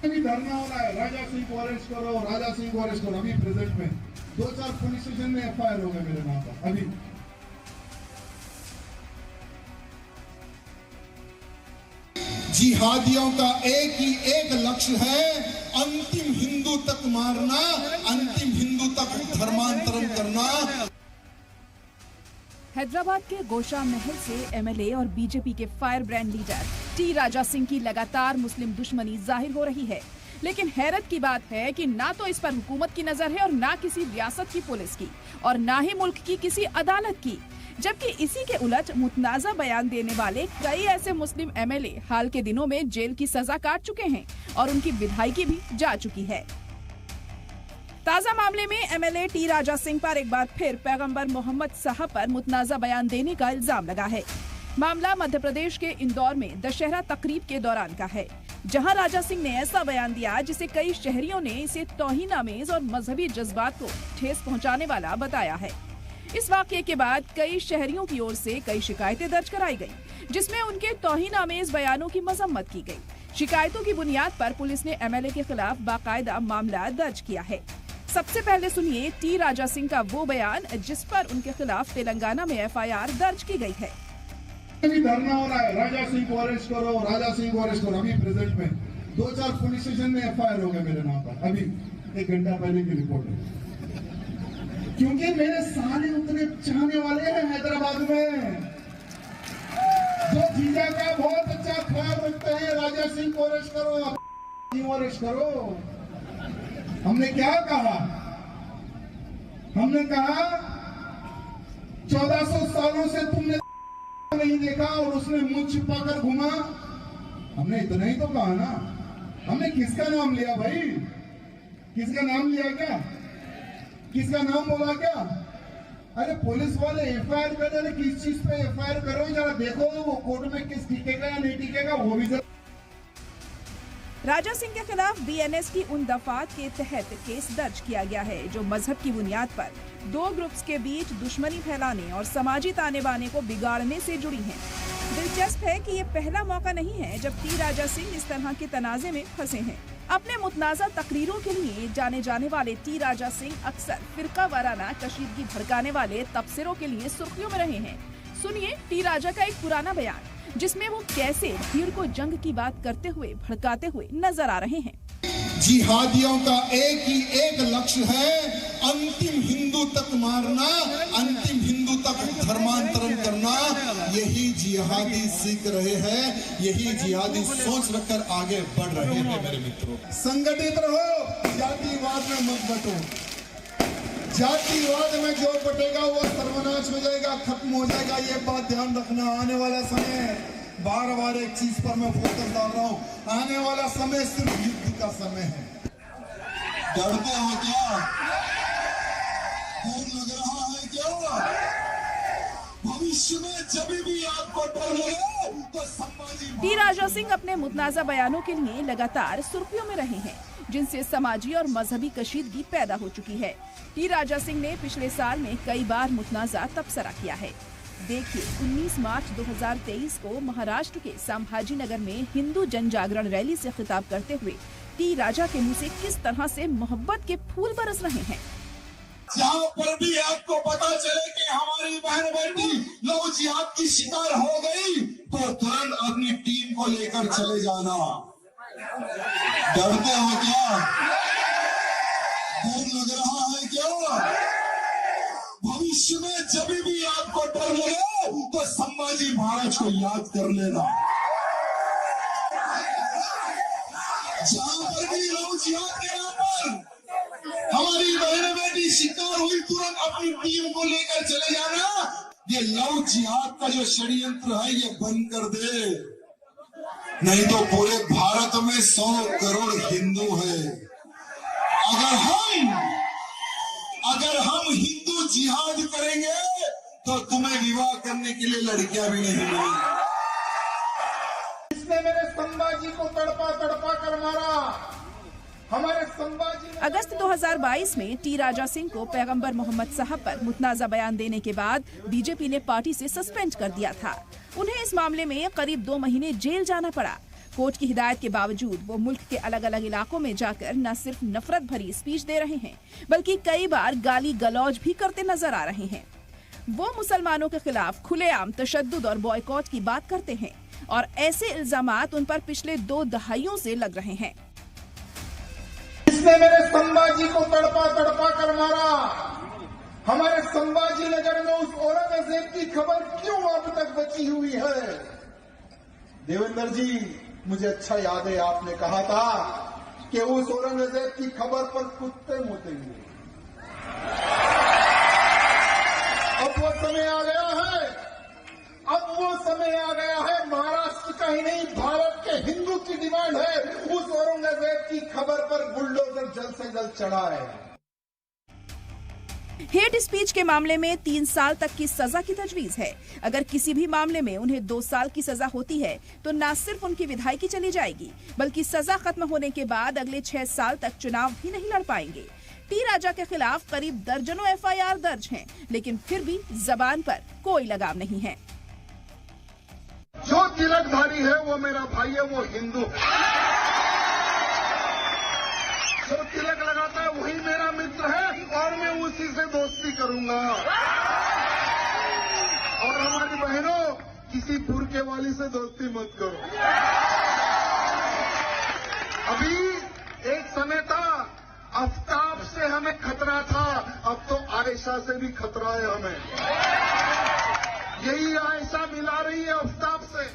अभी धरना हो रहा है, राजा सिंह को अरेस्ट करो, राजा सिंह को अरेस्ट करो। अभी प्रेजेंट में 2-4 पुलिस स्टेशन में एफआईआर हो गए मेरे नाम पर। अभी जिहादियों का एक लक्ष्य है, अंतिम हिंदू तक मारना, अंतिम हिंदू तक धर्मांतरण करना। हैदराबाद के गोशा महल से एमएलए और बीजेपी के fire brand leader T Raja Singh की लगातार मुस्लिम दुश्मनी जाहिर हो रही है। लेकिन हैरत की बात है कि ना तो इस पर हुकूमत की नजर है और ना किसी रियासत की पुलिस की और ना ही मुल्क की किसी अदालत की। जबकि इसी के उलट मुतनाज़ा बयान देने वाले कई ऐसे मुस्लिम एमएलए हाल के दिनों में जेल की सजा काट चुके हैं और उनकी विधायकी भी जा चुकी है। ताजा मामले में एमएलए टी राजा सिंह पर एक बार फिर पैगंबर मोहम्मद साहब पर मुतनाज़ा बयान देने का इल्जाम लगा है। मामला मध्य प्रदेश के इंदौर में दशहरा तकरीब के दौरान का है, जहां राजा सिंह ने ऐसा बयान दिया जिसे कई शहरियों ने इसे तौहीन-आमेज और मजहबी जज्बात को ठेस पहुंचाने वाला बताया है। इस वाकये के बाद कई शहरियों की ओर से कई शिकायतें दर्ज कराई गयी, जिसमें उनके तौहीन-आमेज बयानों की मजम्मत की गयी। शिकायतों की बुनियाद पर पुलिस ने एमएलए के खिलाफ बाकायदा मामला दर्ज किया है। सबसे पहले सुनिए टी राजा सिंह का वो बयान जिस पर उनके खिलाफ तेलंगाना में एफआईआर दर्ज की गई है। अभी धरना हो रहा है, राजा सिंह को अरेस्ट करो, राजा सिंह को अरेस्ट करो। अभी प्रेजेंट में 2-4 पुलिस स्टेशन में एफआईआर हो गए मेरे नाम पर। अभी 1 घंटा पहले की रिपोर्ट है। क्योंकि मेरे सारे उतने चाहने वाले हैं हैदराबाद में, जो जीजा का बहुत अच्छा ख्याल रखते हैं। राजा सिंह को अरेस्ट करो, अरेस्ट करो। हमने क्या कहा? हमने कहा 1400 सालों से तुमने नहीं देखा और उसने मुंह छिपाकर घुमा। हमने इतना ही तो कहा ना। हमने किसका नाम लिया भाई? किसका नाम लिया क्या? किसका नाम बोला क्या? अरे पुलिस वाले एफआईआर कर रहे, किस चीज पे एफआईआर कर रहे हो जरा देखो, वो कोर्ट में किस टिकेगा या नहीं टिकेगा वो भी। राजा सिंह के खिलाफ बीएनएस की उन दफात के तहत केस दर्ज किया गया है जो मजहब की बुनियाद पर 2 ग्रुप्स के बीच दुश्मनी फैलाने और समाजी ताने बाने को बिगाड़ने से जुड़ी हैं। दिलचस्प है कि ये पहला मौका नहीं है जब टी राजा सिंह इस तरह के तनाजे में फंसे हैं। अपने मुतनाज़ा तकरीरों के लिए जाने जाने वाले टी राजा सिंह अक्सर फिरका वाराना कशीदगी भड़काने वाले तबसरों के लिए सुर्खियों में रहे हैं। सुनिए टी राजा का एक पुराना बयान जिसमें वो कैसे भीड़ को जंग की बात करते हुए भड़काते हुए नजर आ रहे हैं। जिहादियों का एक लक्ष्य है, अंतिम हिंदू तक मारना, अंतिम हिंदू तक धर्मांतरण करना। यही जिहादी सीख रहे हैं, यही जिहादी सोच रखकर आगे बढ़ रहे हैं। मेरे मित्रों, संगठित रहो, जातिवाद में मत बटो। जातिवाद में जो बटेगा वो सर्वनाश हो जाएगा, खत्म हो जाएगा। ये बात ध्यान रखना। आने वाला समय, बार एक चीज पर मैं फोकस डाल रहा हूँ, आने वाला समय सिर्फ युद्ध का समय है। डरते हो क्या? डर लग रहा है क्या? भविष्य में जब भी आपको डर लगे तो संभाजी। टी राजा सिंह अपने मुतनाज़ा बयानों के लिए लगातार सुर्खियों में रहे हैं, जिनसे समाजी और मजहबी कशीदगी पैदा हो चुकी है। टी राजा सिंह ने पिछले साल में कई बार मुतनाज़ा तबसरा किया है। देखिए 19 मार्च 2023 को महाराष्ट्र के संभाजी नगर में हिंदू जन जागरण रैली से खिताब करते हुए टी राजा के मुंह से किस तरह से मोहब्बत के फूल बरस रहे हैं। जहाँ पर भी आपको पता चले कि हमारी बहन बेटी लव जिहाद की शिकार हो गई तो तुरंत अपनी टीम को लेकर चले जाना। डरते हो क्या? डर लग रहा है क्या? भविष्य में जब भी आपको डर लगे तो संभाजी महाराज को याद कर लेना। जहाँ पर भी लव जिहाद के नाम पर हमारी बहन बेटी शिकार हुई तुरंत अपनी टीम को लेकर चले जाना। ये लव जिहाद का जो षड्यंत्र है ये बंद कर दे, नहीं तो पूरे भारत में 100 करोड़ हिंदू है। अगर हम हिंदू जिहाद करेंगे तो तुम्हें विवाह करने के लिए लड़कियां भी नहीं मिलेंगी। इसने मेरे संभाजी को तड़पा कर मारा। हमारे संभाजी। अगस्त 2022 में टी राजा सिंह को पैगंबर मोहम्मद साहब पर मुतनाज़ा बयान देने के बाद बीजेपी ने पार्टी से सस्पेंड कर दिया था। उन्हें इस मामले में करीब 2 महीने जेल जाना पड़ा। कोर्ट की हिदायत के बावजूद वो मुल्क के अलग अलग इलाकों में जाकर न सिर्फ नफरत भरी स्पीच दे रहे हैं, बल्कि कई बार गाली गलौज भी करते नजर आ रहे हैं। वो मुसलमानों के खिलाफ खुलेआम तशद्दुद और बॉयकॉट की बात करते हैं और ऐसे इल्जामात उन पर पिछले 2 दहाइयों से लग रहे हैं। इसने मेरे संभाजी को तड़पा तड़पा कर मारा। हमारे संभाजी नगर में उस औरंगजेब की खबर क्यों अब तक बची हुई है? देवेंद्र जी, मुझे अच्छा याद है आपने कहा था कि उस औरंगजेब की खबर पर कुत्ते मुतेंगे। अब वो समय आ गया है, अब वो समय आ गया है। महाराष्ट्र का ही नहीं, भारत के हिंदू की डिमांड है उस औरंगजेब की खबर पर बुलडोजर जल्द से जल्द चढ़ाए। हेट स्पीच के मामले में 3 साल तक की सजा की तजवीज है। अगर किसी भी मामले में उन्हें 2 साल की सजा होती है तो न सिर्फ उनकी विधायकी चली जाएगी, बल्कि सजा खत्म होने के बाद अगले 6 साल तक चुनाव भी नहीं लड़ पाएंगे। टी राजा के खिलाफ करीब दर्जनों FIR दर्ज हैं, लेकिन फिर भी जबान पर कोई लगाम नहीं है। जो तिलकधारी है वो मेरा भाई है, वो हिंदू। जो तिलक लगाता है वही मेरा मित्र है और मैं उसी से दोस्ती करूंगा। और हमारी बहनों, किसी बुरके वाली से दोस्ती मत करो। अभी एक समय था आफ्ताब से हमें खतरा था, अब तो आयशा से भी खतरा है हमें। यही आयशा मिला रही है आफ्ताब से।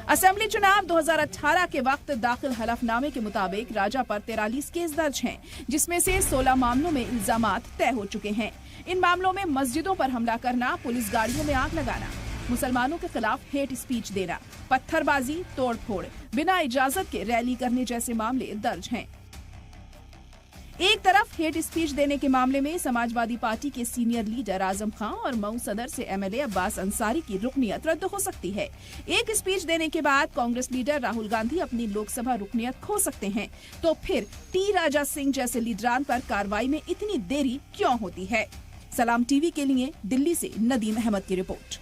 असेंबली चुनाव 2018 के वक्त दाखिल हलफनामे के मुताबिक राजा पर 43 केस दर्ज हैं, जिसमें से 16 मामलों में इल्जामात तय हो चुके हैं। इन मामलों में मस्जिदों पर हमला करना, पुलिस गाड़ियों में आग लगाना, मुसलमानों के खिलाफ हेट स्पीच देना, पत्थरबाजी, तोड़फोड़, बिना इजाजत के रैली करने जैसे मामले दर्ज हैं। एक तरफ हेट स्पीच देने के मामले में समाजवादी पार्टी के सीनियर लीडर आजम खान और मऊ सदर से MLA अब्बास अंसारी की रुकनियत रद्द हो सकती है। एक स्पीच देने के बाद कांग्रेस लीडर राहुल गांधी अपनी लोकसभा रुकनियत खो सकते हैं। तो फिर टी राजा सिंह जैसे लीडरान पर कार्रवाई में इतनी देरी क्यों होती है? सलाम टीवी के लिए दिल्ली से नदीम अहमद की रिपोर्ट।